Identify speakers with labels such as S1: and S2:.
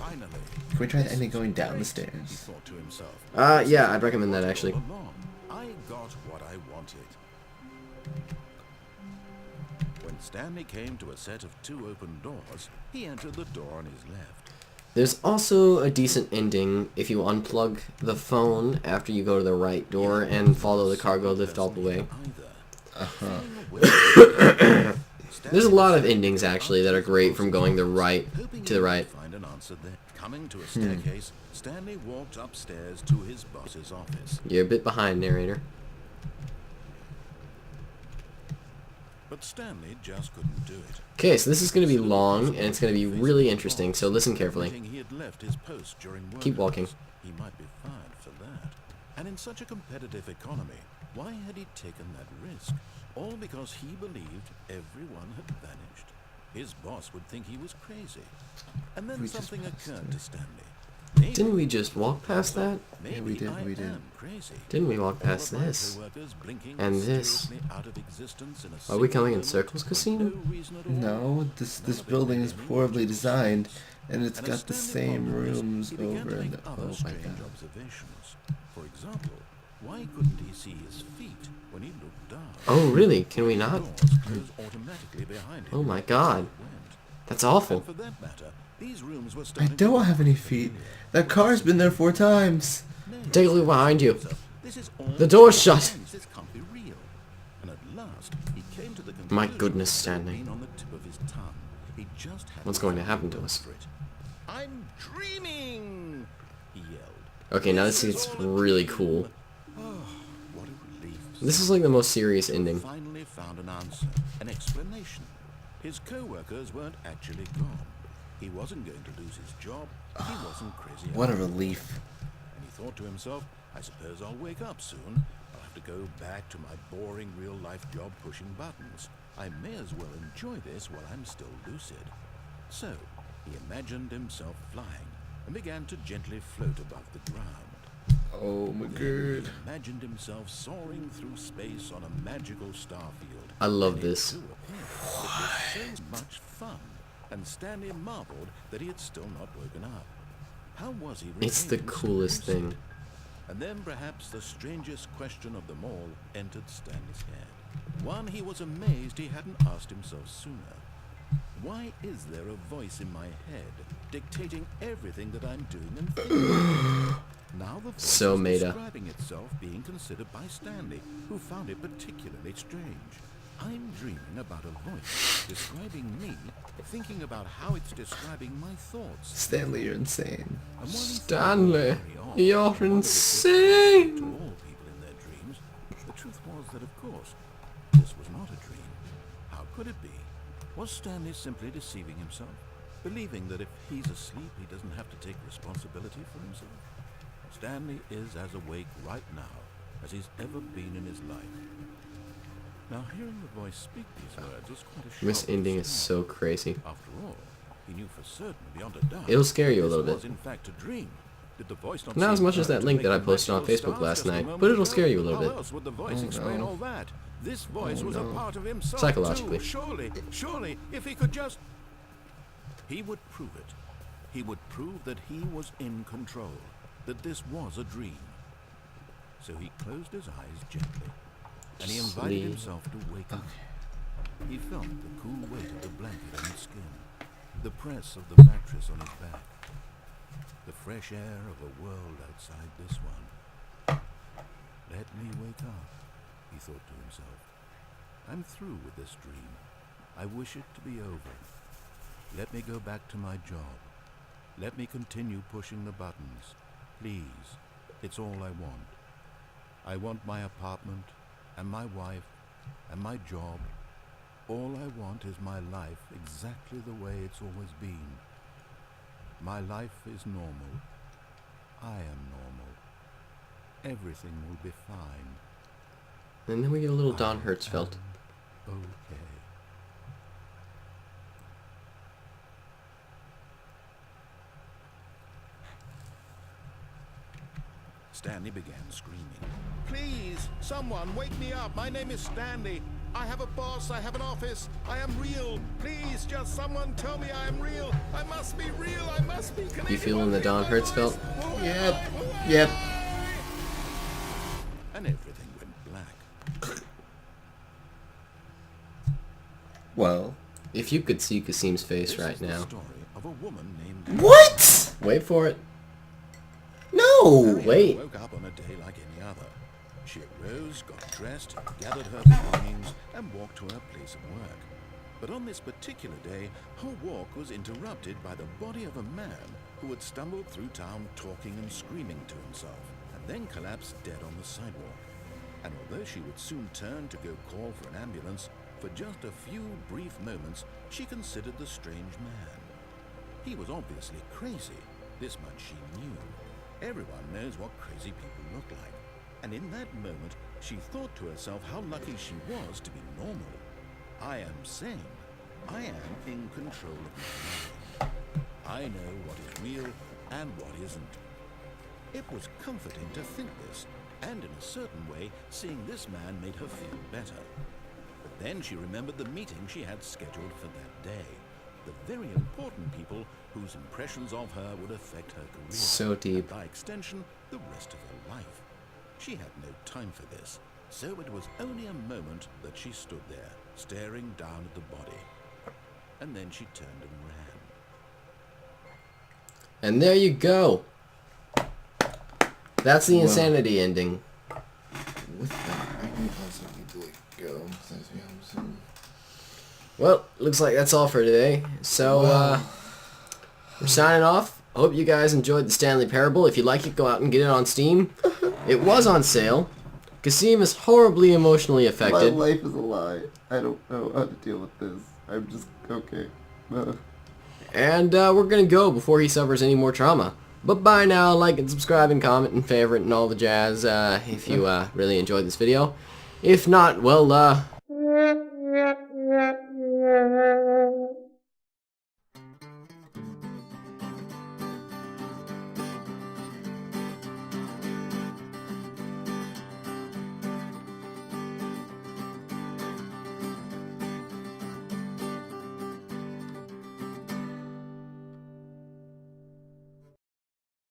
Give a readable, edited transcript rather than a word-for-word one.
S1: Can we try the ending going down the stairs?
S2: Yeah, I'd recommend that actually.
S3: I got what I wanted. When Stanley came to a set of 2 open doors, he entered the door on his left.
S2: There's also a decent ending if you unplug the phone after you go to the right door and follow the cargo lift all the way. There's a lot of endings actually that are great from going to the right.
S3: Find an answer there. Coming to a staircase, Stanley walked upstairs to his boss's office.
S2: You're a bit behind, narrator.
S3: But Stanley just couldn't do it.
S2: Okay, so this is going to be long, and it's going to be really interesting, so listen carefully.
S3: He had left his post during work
S2: Keep walking.
S3: hours. He might be fired for that. And in such a competitive economy, why had he taken that risk? All because he believed everyone had vanished. His boss would think he was crazy. And then something occurred to Stanley. Maybe
S2: Didn't we just walk past that?
S1: Yeah, we did.
S2: Didn't we walk past this? And this? Are we coming in circles, Qasim?
S1: No, this building is horribly designed, and it's got the same rooms over and over. Oh my god.
S3: For example, why couldn't he see his feet when he looked down?
S2: Oh really? Can we not?
S3: Doors closed automatically behind him
S2: Oh my
S3: as
S2: god.
S3: he went.
S2: That's awful.
S3: And for that matter, these rooms were
S1: I
S3: starting
S1: don't
S3: to
S1: have any feet. That car's been there 4 times.
S2: Take a look behind you.
S3: This is all
S2: The door's shut.
S3: This can't be real. And at last, he came to the
S2: My
S3: conclusion
S2: goodness,
S3: that
S2: Stanley.
S3: had been on the tip of his tongue. He just had
S2: What's going to happen to us?
S3: I'm dreaming, he yelled.
S2: Okay, now this gets really cool.
S3: Oh, what a relief.
S2: This is like the most serious
S3: He
S2: ending.
S3: finally found an answer, an explanation. His co-workers weren't actually gone. He wasn't going to lose his job. He wasn't crazy.
S1: What a
S3: either.
S1: relief.
S3: And he thought to himself, I suppose I'll wake up soon. I'll have to go back to my boring real-life job pushing buttons. I may as well enjoy this while I'm still lucid. So, he imagined himself flying and began to gently float above the ground.
S1: Oh my
S3: Then
S1: god.
S3: he imagined himself soaring through space on a magical starfield.
S2: I love
S3: And it
S2: this.
S3: too appeared. It was so much fun, and Stanley marveled that he had still not woken up. How was he?
S2: It's the
S3: remaining so
S2: coolest
S3: lucid?
S2: thing.
S3: And then perhaps the strangest question of them all entered Stanley's head. One he was amazed he hadn't asked himself sooner. Why is there a voice in my head dictating everything that I'm doing and thinking? Now the voice
S2: So
S3: was
S2: meta.
S3: describing itself being considered by Stanley, who found it particularly strange. I'm dreaming about a voice describing me, thinking about how it's describing my thoughts.
S1: Stanley, you're insane.
S3: And while he thought
S2: Stanley,
S3: it was very odd,
S2: you're
S3: he wondered if this
S2: insane.
S3: happened to all people in their dreams. The truth was that, of course, this was not a dream. How could it be? Was Stanley simply deceiving himself, believing that if he's asleep, he doesn't have to take responsibility for himself? Stanley is as awake right now as he's ever been in his life. Now, hearing the voice speak these words was quite a shock.
S2: This
S3: to
S2: ending is
S3: Stanley.
S2: so crazy.
S3: After all, he knew for certain, beyond a doubt,
S2: It'll scare you a
S3: this
S2: little
S3: was
S2: bit.
S3: in fact a dream. Did the voice not
S2: Not as
S3: seem
S2: much as
S3: to
S2: that link that I
S3: make
S2: posted on
S3: natural
S2: Facebook
S3: stars
S2: last
S3: just a
S2: night,
S3: moment
S2: but it'll
S3: ago?
S2: scare you a little
S3: How
S2: bit.
S3: else would the voice
S1: Oh,
S3: explain
S1: no.
S3: all that? This voice
S1: Oh,
S3: was
S1: no.
S3: a part of himself
S2: Psychologically.
S3: too. Surely, if he could just... He would prove it. He would prove that he was in control, that this was a dream. So he closed his eyes gently, and he invited
S2: Sleep.
S3: himself to wake up. He felt the cool weight of the blanket on his skin, the press of the mattress on his back, the fresh air of a world outside this one. Let me wake up, he thought to himself. I'm through with this dream. I wish it to be over. Let me go back to my job. Let me continue pushing the buttons. Please, it's all I want. I want my apartment, and my wife, and my job. All I want is my life exactly the way it's always been. My life is normal. I am normal. Everything will be fine.
S2: And then we get a little Don Hertzfeldt.
S3: Okay. Stanley began screaming. Please, someone wake me up. My name is Stanley. I have a boss. I have an office. I am real. Please, just someone tell me I am real. I must be real. I must be. Can
S2: You feeling the Don Hertzfeld?
S1: Yep. Yep.
S3: And everything went black.
S1: Well.
S2: If you could see Qasim's face
S3: This
S2: right
S3: is the
S2: now.
S3: story of a woman named
S1: What?
S2: Wait for it.
S1: No.
S3: Marianne
S2: Wait.
S3: woke up on a day like any other. She arose, got dressed, gathered her belongings, and walked to her place of work. But on this particular day, her walk was interrupted by the body of a man who had stumbled through town talking and screaming to himself, and then collapsed dead on the sidewalk. And although she would soon turn to go call for an ambulance, for just a few brief moments she considered the strange man. He was obviously crazy. This much she knew. Everyone knows what crazy people look like. And in that moment, she thought to herself how lucky she was to be normal. I am sane. I am in control of my mind. I know what is real and what isn't. It was comforting to think this, and in a certain way, seeing this man made her feel better. But then she remembered the meeting she had scheduled for that day. The very important people whose impressions of her would affect her career.
S2: So deep.
S3: And by extension, the rest of her life. She had no time for this, so it was only a moment that she stood there, staring down at the body. And then she turned and ran.
S2: And there you go. That's the
S1: Well.
S2: insanity ending.
S1: With that, I can also need to go. Since we have some.
S2: Well, looks like that's all for today. So, we're signing off. Hope you guys enjoyed the Stanley Parable. If you like it, go out and get it on Steam. It was on sale. Qasim is horribly emotionally
S1: My
S2: affected.
S1: life is a lie. I don't know how to deal with this. I'm just okay.
S2: And we're going to go before he suffers any more trauma. But bye now. Like and subscribe and comment and favorite and all the jazz if you really enjoyed this video. If not, well,